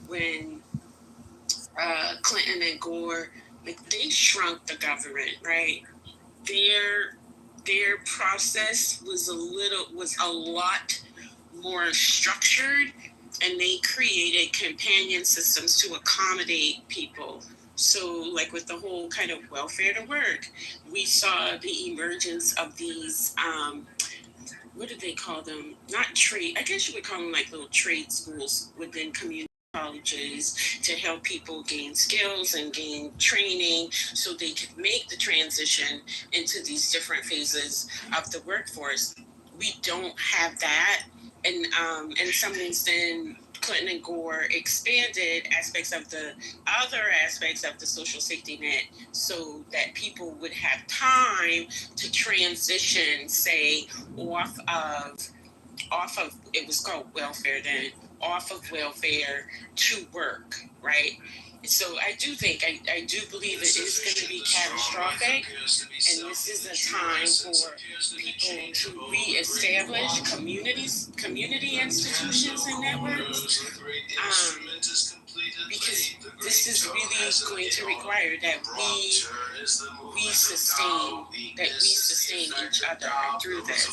when Clinton and Gore, like, they shrunk the government, right? Their process was a lot more structured, and they created companion systems to accommodate people. So, like, with the whole kind of welfare to work, we saw the emergence of these, what do they call them? Not trade, I guess you would call them like little trade schools within community colleges, to help people gain skills and gain training so they could make the transition into these different phases of the workforce. We don't have that. And in some instance, Clinton and Gore expanded aspects of the other aspects of the social safety net so that people would have time to transition, say, off of it was called welfare then, off of welfare to work, right? So I do think, I do believe it is going to be catastrophic, and this is a time for people to reestablish community institutions and networks, because this is really going to require that we sustain each other through this.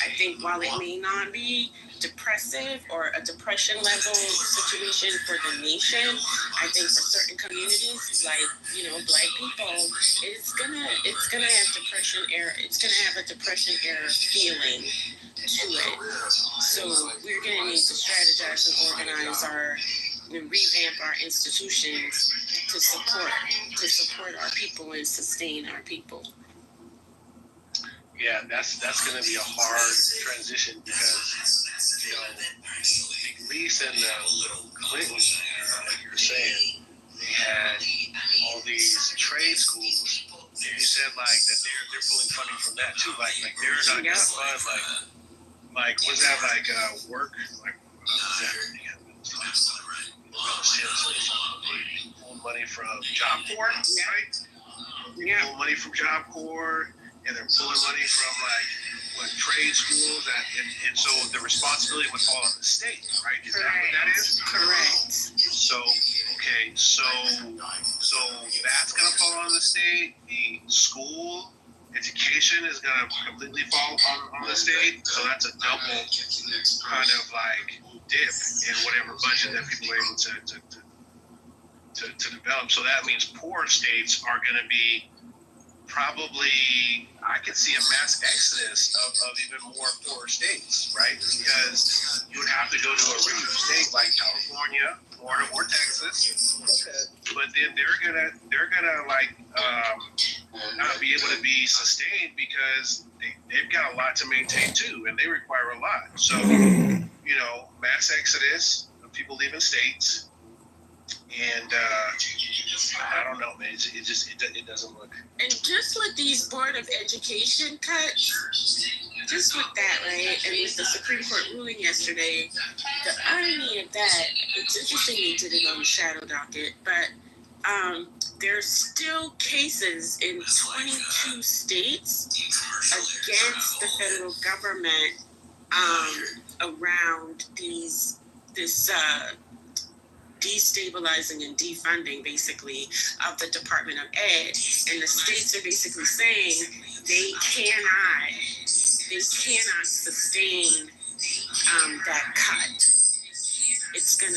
I think while it may not be depressive or a depression level situation for the nation, I think for certain communities, like, Black people, it's gonna have a depression era feeling to it. So we're gonna need to strategize and organize and revamp our institutions to support our people and sustain our people. Yeah, that's going to be a hard transition because, at least in the Clinton era, like you were saying, they had all these trade schools. And you said like that they're pulling funding from that too. Like they're not going to fund like what's that like work like pull money from Job Corps, right? Yeah. Pull money from Job Corps, and they're pulling money from trade schools, and so the responsibility would fall on the state, right? Is that what that is? Correct. So that's gonna fall on the state. The school education is gonna completely fall on the state. So that's a double kind of like dip in whatever budget that people are able to develop. So that means poor states are gonna be probably, I could see a mass exodus of even more poorer states, right? Because you would have to go to a richer state like California, Florida, or Texas, but then they're gonna not be able to be sustained because they've got a lot to maintain too, and they require a lot. So mass exodus of people leaving states. And I don't know, man. It doesn't look. And just with these Board of Education cuts, just with that, right? And with the Supreme Court ruling yesterday, the irony of that, it's interesting they did it on the shadow docket, but there's still cases in 22 states against the federal government around this destabilizing and defunding, basically, of the Department of Ed. And the states are basically saying they cannot sustain that cut. It's going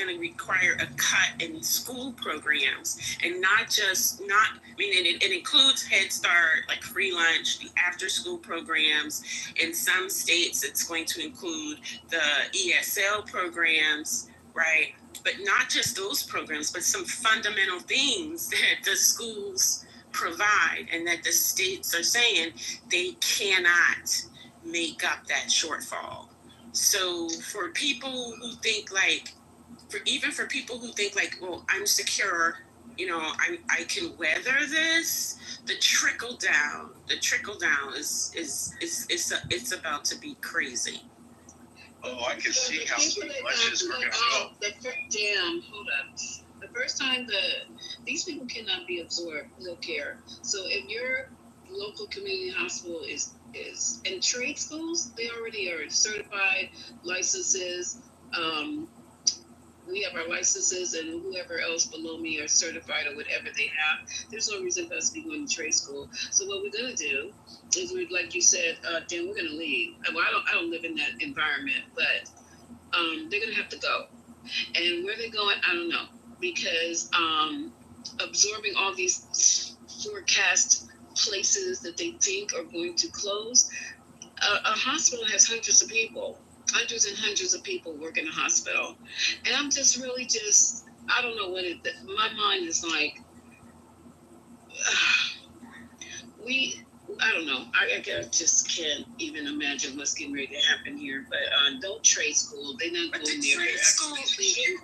to require a cut in school programs, and it includes Head Start, like free lunch, the after school programs. In some states, it's going to include the ESL programs, right? But not just those programs, but some fundamental things that the schools provide, and that the states are saying they cannot make up that shortfall. So for people who think well, I'm secure, I can weather this, the trickle down is about to be crazy. Oh, I can see how much is going to go. Hold up. The first time these people cannot be absorbed, no care. So if your local community hospital is in trade schools, they already are certified licenses. We have our licenses, and whoever else below me are certified or whatever they have. There's no reason for us to be going to trade school. So what we're gonna do is, we, like you said, Dan, we're gonna leave. Well, I don't live in that environment, but they're gonna have to go. And where they're going, I don't know, because absorbing all these forecast places that they think are going to close, a hospital has hundreds of people, hundreds and hundreds of people work in a hospital. And I'm just really just, I don't know what it, my mind is like, we, I don't know. I just can't even imagine what's getting ready to happen here. But don't trade school. They're not But going the there. trade school,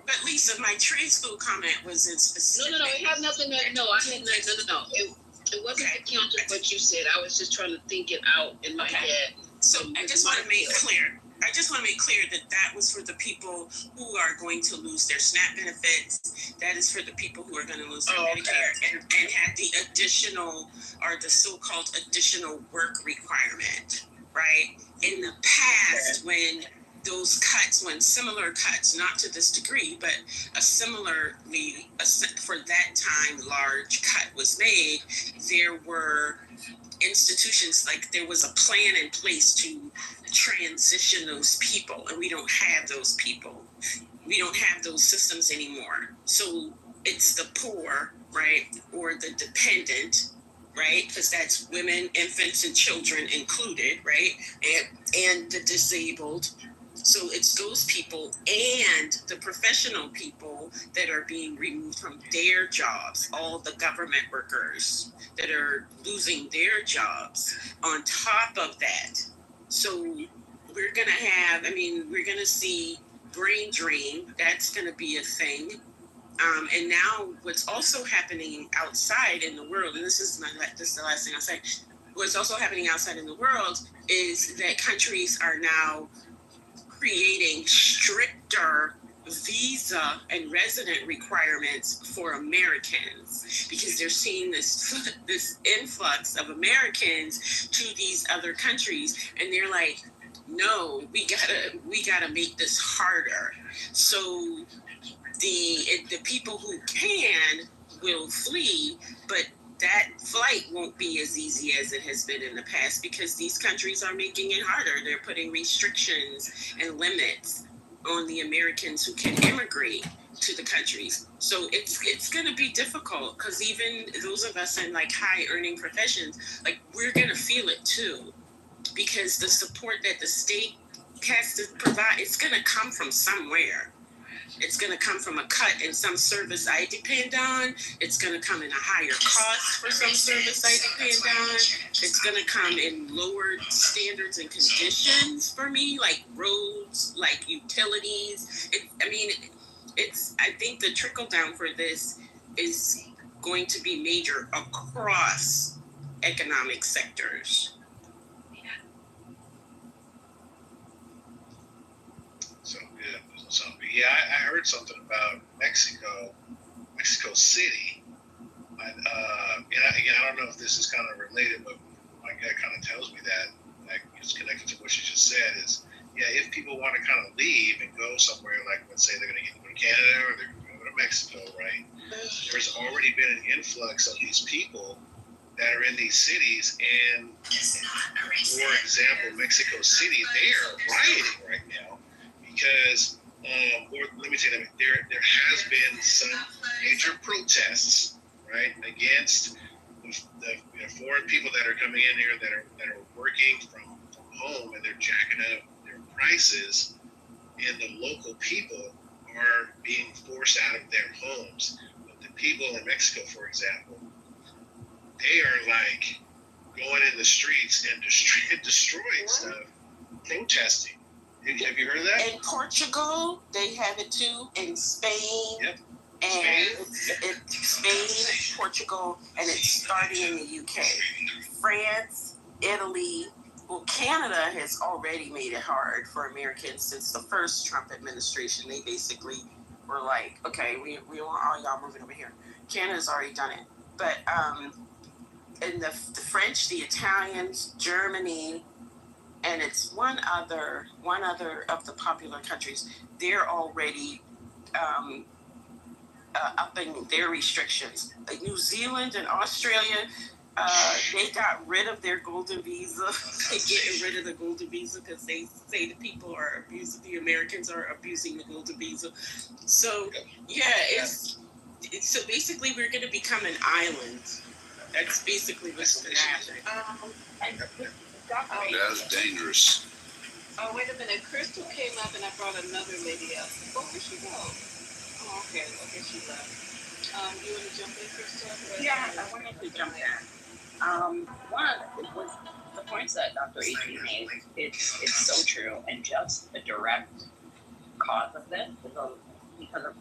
but Lisa, my trade school comment was in specific. No. It had nothing. I had no. It wasn't Okay. to counter what you said. I was just trying to think it out in my Okay. head. So I just want to make clear. I just want to make clear that that was for the people who are going to lose their SNAP benefits. That is for the people who are going to lose their Medicare and had the additional, or the so-called additional work requirement, right? In the past, when those cuts, when similar cuts, not to this degree, but for that time, large cut was made, there were institutions, like there was a plan in place to transition those people, and we don't have those people. We don't have those systems anymore. So it's the poor, right, or the dependent, right, because that's women, infants, and children included, right, and the disabled. So it's those people and the professional people that are being removed from their jobs, all the government workers that are losing their jobs on top of that. So we're going to have, we're going to see brain drain. That's going to be a thing. And now what's also happening outside in the world, and this is the last thing I'll say, what's also happening outside in the world is that countries are now creating stricter visa and resident requirements for Americans, because they're seeing this influx of Americans to these other countries, and they're like, no, we gotta make this harder. So the people who can will flee, but that flight won't be as easy as it has been in the past, because these countries are making it harder. They're putting restrictions and limits on the Americans who can immigrate to the countries. So it's going to be difficult, because even those of us in like high earning professions, like we're going to feel it too, because the support that the state has to provide, it's going to come from somewhere. It's going to come from a cut in some service I depend on. It's going to come in a higher cost for some service I depend on. It's going to come in lower standards and conditions for me, like roads, like utilities. I think the trickle down for this is going to be major across economic sectors. So yeah, I heard something about Mexico City. I don't know if this is kind of related, but my gut kind of tells me that, like, it's connected to what you just said. Is, yeah, if people want to kind of leave and go somewhere, like let's say they're going to go to Canada or they're going to go to Mexico, right? There's already been an influx of these people that are in these cities, and for example, Mexico City, they are rioting right now because. Or let me say that there has been some major protests, right, against the foreign people that are coming in here that are working from home, and they're jacking up their prices, and the local people are being forced out of their homes. But the people in Mexico, for example, they are like going in the streets and destroying stuff, protesting. Have you heard of that? In Portugal, they have it too. In Spain, yep. And Spain, Portugal, and it's starting in the UK. France, Italy. Well, Canada has already made it hard for Americans since the first Trump administration. They basically were like, okay, we want all y'all moving over here. Canada's already done it. But in the French, the Italians, Germany, and it's one other of the popular countries. They're already upping their restrictions. Like New Zealand and Australia, they got rid of their golden visa. They're getting rid of the golden visa because they say the people are abusing, the Americans are abusing the golden visa. So yeah, so basically we're going to become an island. That's basically what's going to happen. That's dangerous. Oh, wait a minute. Crystal came up and I brought another lady up. Oh, where'd she go? Oh, okay. Okay, she left. You want to jump in, Crystal? Yeah, I wanted to jump in. One of it was the points that Dr. Adrian made. It's so true, and just the direct cause of this is because of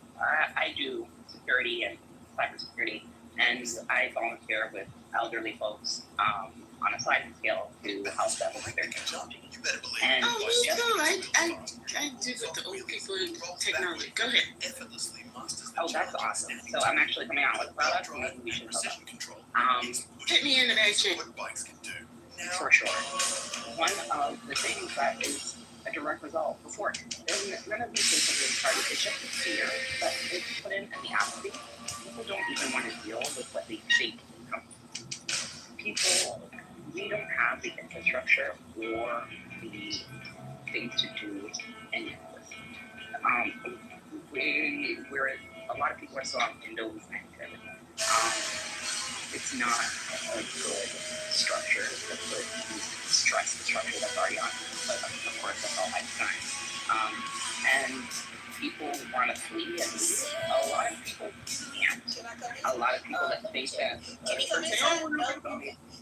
I do security and cybersecurity, and I volunteer with elderly folks on a sliding scale to help them with their technology. And I do with the old people in technology. Go ahead. Oh, that's awesome. So I'm actually coming out with a product, and maybe we should hook up. Hit me in the back check. For sure. One of the things that is a direct result before, none of these things have been started. It's just the fear that it's put in and the apathy. People don't even want to deal with what they think people, we don't have the infrastructure or the things to do any of this. We're a lot of people are still on Windows 10. It's not a good structure. It's a good stress the structure that's already on. But of course, that's all lifetime. And people want to flee and leave. A lot of people can't. A lot of people that think that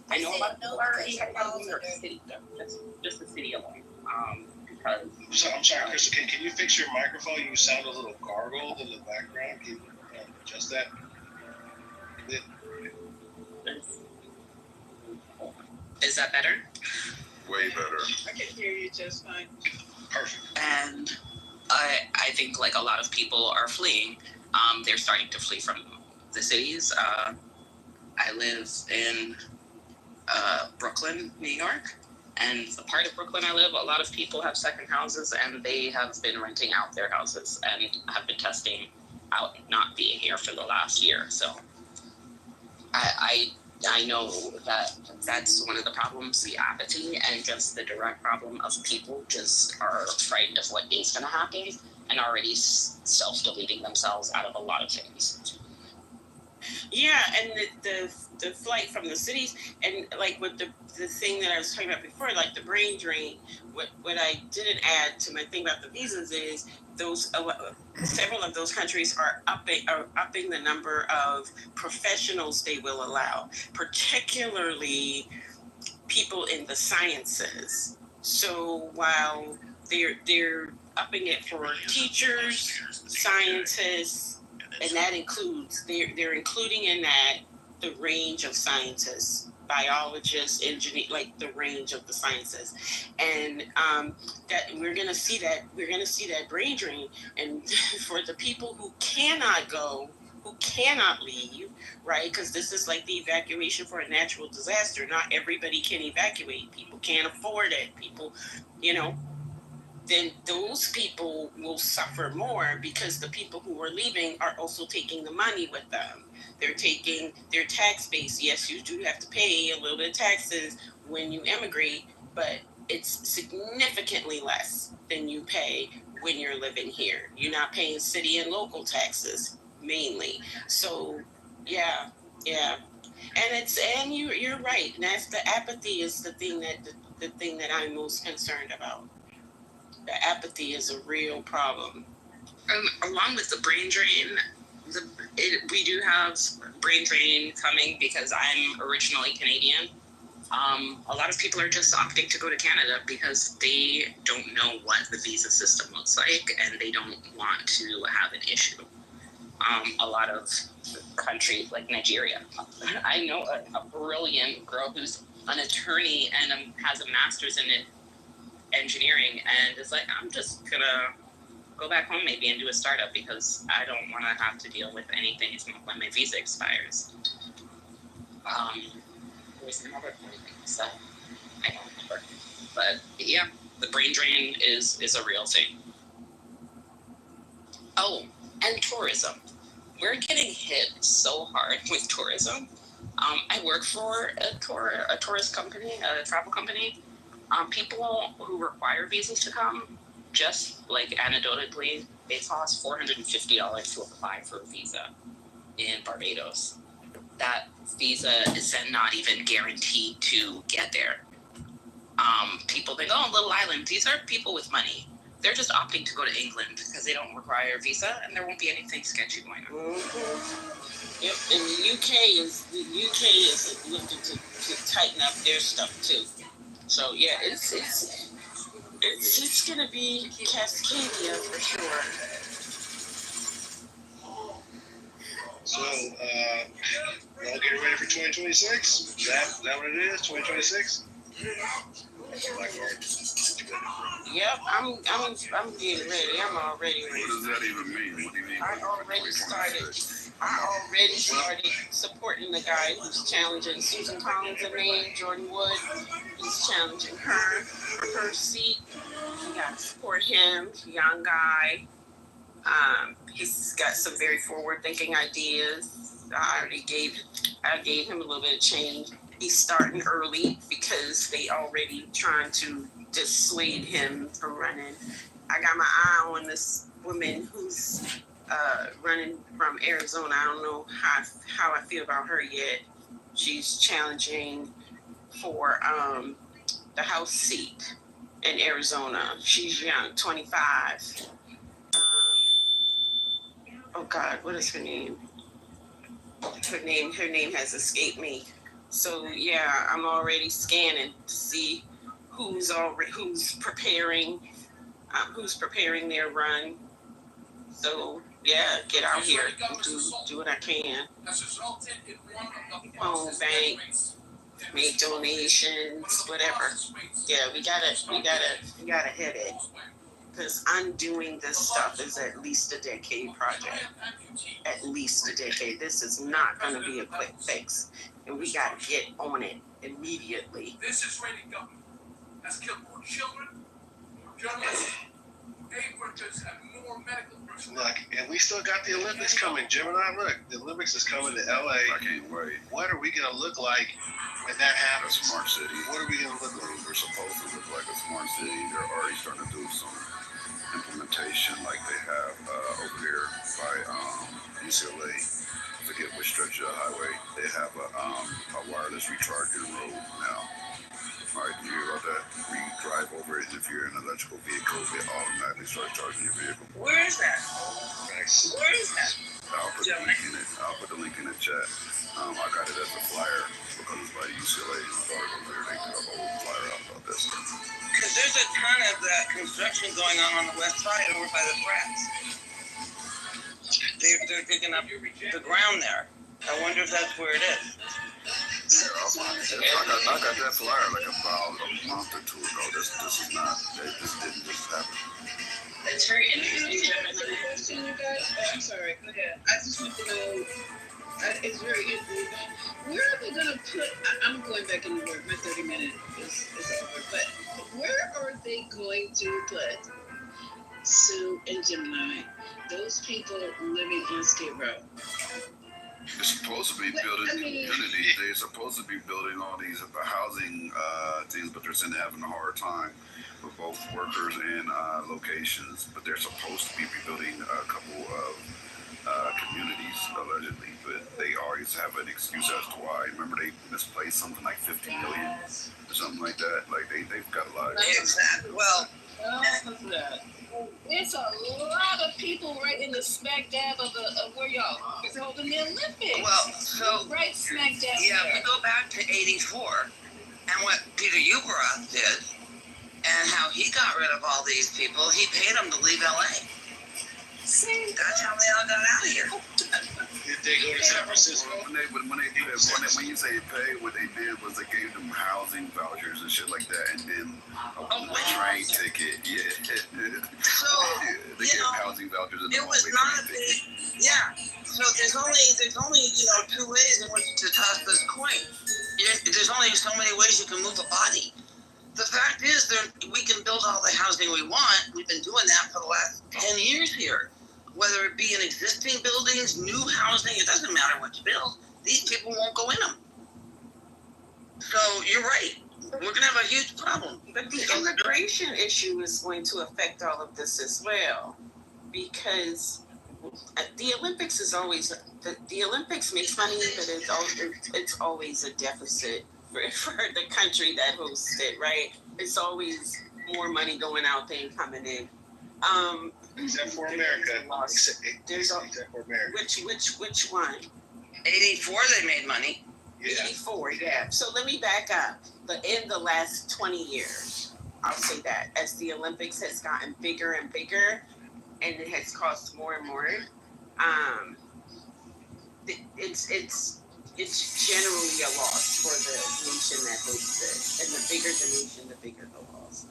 I know a lot of people are already heading out of New York City. That's just the city alone. Because So I'm sorry, Crystal. Can you fix your microphone? You sound a little gargled in the background. Can you adjust that? Is that better? Way better. I can hear you just fine. Perfect. And I think like a lot of people are fleeing. They're starting to flee from the cities. I live in Brooklyn, New York. And the part of Brooklyn I live, a lot of people have second houses, and they have been renting out their houses and have been testing out not being here for the last year. So I know that that's one of the problems, the apathy, and just the direct problem of people just are frightened of what is going to happen and already self-deleting themselves out of a lot of things. Yeah, and the flight from the cities, and like with the thing that I was talking about before, like the brain drain. What I didn't add to my thing about the visas is those several of those countries are upping the number of professionals they will allow, particularly people in the sciences. So while they're upping it for teachers, scientists, and that includes they're including in that the range of scientists, biologists, engineers, like the range of the sciences, and that we're gonna see that brain drain, and for the people who cannot go, who cannot leave, right? Because this is like the evacuation for a natural disaster. Not everybody can evacuate. People can't afford it. People, then those people will suffer more because the people who are leaving are also taking the money with them. They're taking their tax base. Yes, you do have to pay a little bit of taxes when you immigrate, but it's significantly less than you pay when you're living here. You're not paying city and local taxes mainly. So yeah. And you're right. And that's the apathy is the thing that I'm most concerned about. The apathy is a real problem. Along with the brain drain, we do have brain drain coming because I'm originally Canadian. A lot of people are just opting to go to Canada because they don't know what the visa system looks like and they don't want to have an issue. A lot of countries like Nigeria. I know a brilliant girl who's an attorney and has a master's in engineering and is like, I'm just gonna go back home maybe and do a startup because I don't want to have to deal with anything when my visa expires. There's another point that I don't remember. But yeah, the brain drain is a real thing. Oh, and tourism. We're getting hit so hard with tourism. I work for a tourist company, a travel company. People who require visas to come, just like anecdotally, they cost $450 to apply for a visa in Barbados. That visa is then not even guaranteed to get there. People think, oh, little island. These are people with money. They're just opting to go to England because they don't require a visa, and there won't be anything sketchy going on. Mm-hmm. Yep, and the UK is looking to tighten up their stuff too. So yeah, it's gonna be Cascadia for sure. So, y'all getting ready for 2026? Is that what it is? 2026? Yep, I'm getting ready. I'm already ready. What does that even mean? What do you mean? I already started supporting the guy who's challenging Susan Collins in Maine, Jordan Wood. He's challenging her for her seat. You gotta support him, young guy. He's got some very forward-thinking ideas. I gave him a little bit of change. He's starting early because they already trying to dissuade him from running. I got my eye on this woman who's running from Arizona. I don't know how I feel about her yet. She's challenging for the House seat in Arizona. She's young, 25. Oh God, what is her name? Her name has escaped me. So yeah, I'm already scanning to see who's preparing their run. So yeah, get out here and do what I can. Home bank, make donations, whatever. Yeah, we gotta hit it. Because undoing this stuff is at least a decade project. At least a decade. This is not going to be a quick fix. And we got to get on it immediately. This is rated government has killed more children, more journalists, aid workers, and more medical personnel. Look, and we still got the Olympics coming. Gemini, look, the Olympics is coming to LA. I can't wait. What are we going to look like when that A happens? smart city. What are we going to look like? We're supposed to look like a smart city. They're already starting to do some implementation like they have over there by UCLA. I forget which stretch of the highway. They have a wireless recharging road now. All right, you hear about that? Where you drive over it, and if you're in an electrical vehicle, they automatically start charging your vehicle. Where is that? Nice. Where is that? I'll put the link in the chat. I got it as a flyer because it's by UCLA. My daughter goes there. They put a whole flyer out about this stuff. Because there's a ton of that construction going on the west side over by the flats. They're digging up the ground there. I wonder if that's where it is. Yeah, I got that flyer like about a month or two ago. This is not. This didn't just happen. It's very interesting. Question, you guys? Oh, I'm sorry. Go ahead. I just want to know. It's very interesting. Where are they going to put? I'm going back into work. My 30-minute is over. But where are they going to put Sue and Gemini? Those people living on Skid Row. They're supposed to be building communities. They're supposed to be building all these housing things, but they're still having a hard time with both workers and locations. But they're supposed to be rebuilding a couple of communities, allegedly. But they always have an excuse as to why. Remember, they misplaced something like 50 million or something like that. Like, they've got a lot of... Exactly. Well, It's a lot of people right in the smack dab of where y'all is holding the Olympics. well, so, Right smack dab. yeah, there. we go back to 84 and what Peter Uberoth did and how he got rid of all these people. He paid them to leave LA. See? That's how they all got out of here. Did they go to San Francisco? When you say pay, what they did was they gave them housing vouchers and shit like that, and then a train ticket. Yeah. So, They gave housing vouchers and it was not a big, yeah. So there's only two ways in which to toss this coin. There's only so many ways you can move a body. The fact is that we can build all the housing we want. We've been doing that for the last 10 years here. Whether it be in existing buildings, new housing, it doesn't matter what you build. These people won't go in them. So you're right. We're going to have a huge problem. But the immigration issue is going to affect all of this as well, because the Olympics is always the Olympics makes money, but it's always a deficit for the country that hosts it, right? It's always more money going out than coming in. Except for America. Except for America. Which one? 84, they made money. Yeah. 84, yeah. So let me back up. In the last 20 years, I'll say that, as the Olympics has gotten bigger and bigger, and it has cost more and more, it's generally a loss for the nation that hosts it. And the bigger the nation, the bigger the loss.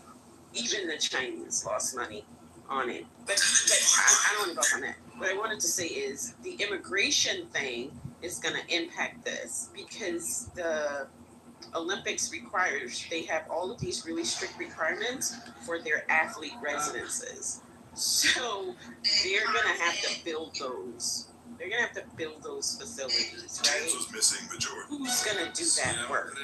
Even the Chinese lost money on it. But I don't want to go off on that. What I wanted to say is the immigration thing is going to impact this, because the Olympics requires, they have all of these really strict requirements for their athlete residences. So they're going to have to build those. They're going to have to build those facilities, right? Who's going to do that work?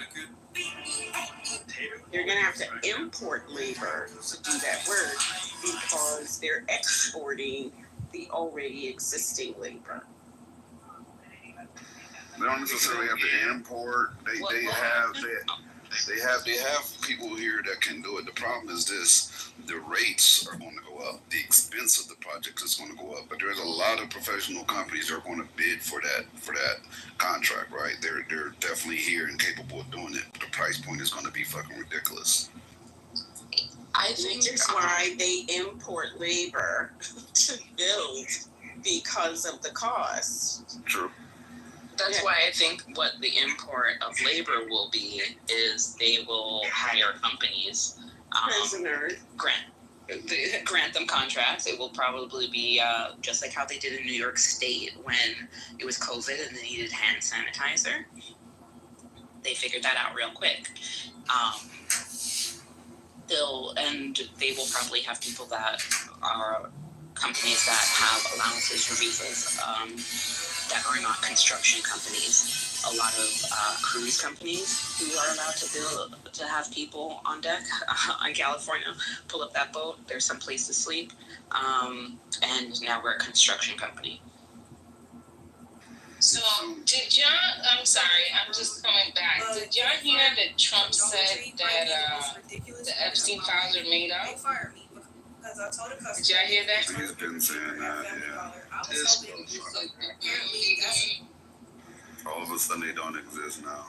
They're going to have to import labor to do that work, because they're exporting the already existing labor. They don't necessarily have to import. They have people here that can do it. The problem is this: the rates are going to go up. The expense of the project is going to go up. But there's a lot of professional companies that are going to bid for that contract, right? They're definitely here and capable of doing it. But the price point is going to be fucking ridiculous. I think it's why they import labor to build, because of the cost. True. That's why I think what the import of labor will be is they will hire companies, Prisoners. grant them contracts. It will probably be just like how they did in New York State when it was COVID and they needed hand sanitizer. They figured that out real quick. They will probably have people that are companies that have allowances for visas that are not construction companies. A lot of cruise companies who are allowed to have people on deck on California pull up that boat. There's some place to sleep, and now we're a construction company. So did y'all, I'm sorry, I'm just coming back. Did y'all hear that Trump said that the Epstein files are made up? Did y'all hear that? He's been saying that, yeah. All of a sudden they don't exist now.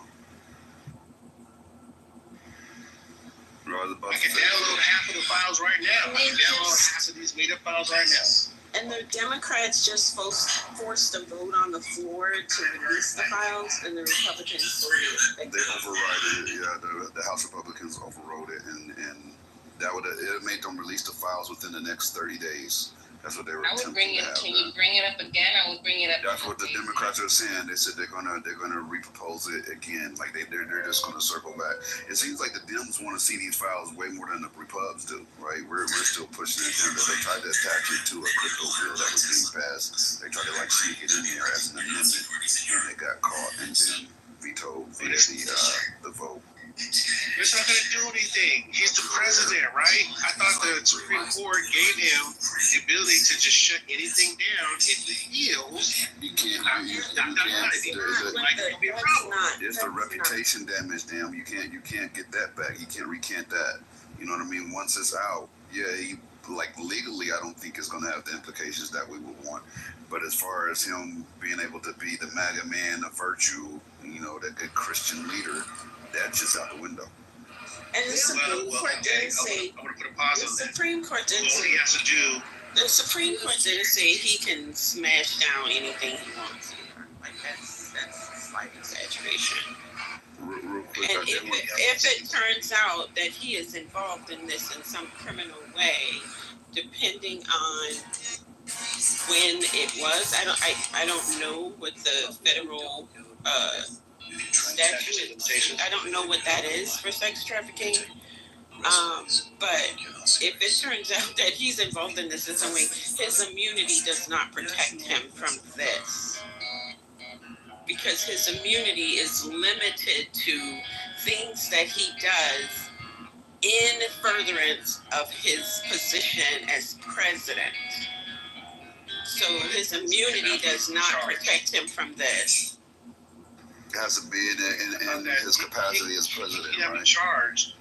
I can download half of the files right now. I can download half of these made up files right now. And the Democrats just forced a vote on the floor to release the files, and the Republicans voted. They overrode it, yeah. The House Republicans overrode it, and that would it made them release the files within the next 30 days. That's what they were. I would bring it. Can you bring it up again? I would bring it up. That's what the Democrats are saying. They said they're gonna repropose it again. Like they're just gonna circle back. It seems like the Dems want to see these files way more than the Repubs do, right? We're still pushing the agenda. They tried to attach it to a crypto bill that was being passed. They tried to sneak it in there as an amendment, and they got caught and then vetoed via the vote. It's not going to do anything. He's the president, right? I thought the Supreme Court gave him the ability to just shut anything down if he feels. You can't. It's the reputation damage, damn. You can't get that back. You can't recant that. You know what I mean? Once it's out, yeah, legally, I don't think it's going to have the implications that we would want. But as far as him being able to be the MAGA man of virtue, that good Christian leader, that's just out the window. And the Supreme Court didn't say. I'm going to put a pause on that. The Supreme Court didn't say. All he has to do. The Supreme Court didn't say he can smash down anything he wants either. Like that's a slight exaggeration. Real quick, and if it turns out that he is involved in this in some criminal way, depending on when it was, I don't know what the federal statute. I don't know what that is for sex trafficking, But if it turns out that he's involved in this in some way, his immunity does not protect him from this. Because his immunity is limited to things that he does in furtherance of his position as president. So his immunity does not protect him from this. It has to be in his capacity as president, He cannot be right? charged.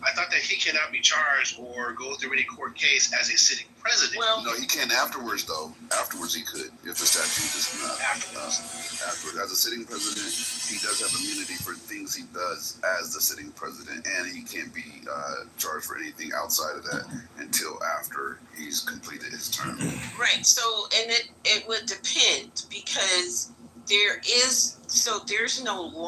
I thought that he cannot be charged or go through any court case as a sitting president. Well, No, he can afterwards, though. Afterwards, he could, if the statute is not. Afterwards. As a sitting president, he does have immunity for things he does as the sitting president, and he can't be charged for anything outside of that until after he's completed his term. right. So, and it would depend because there's no law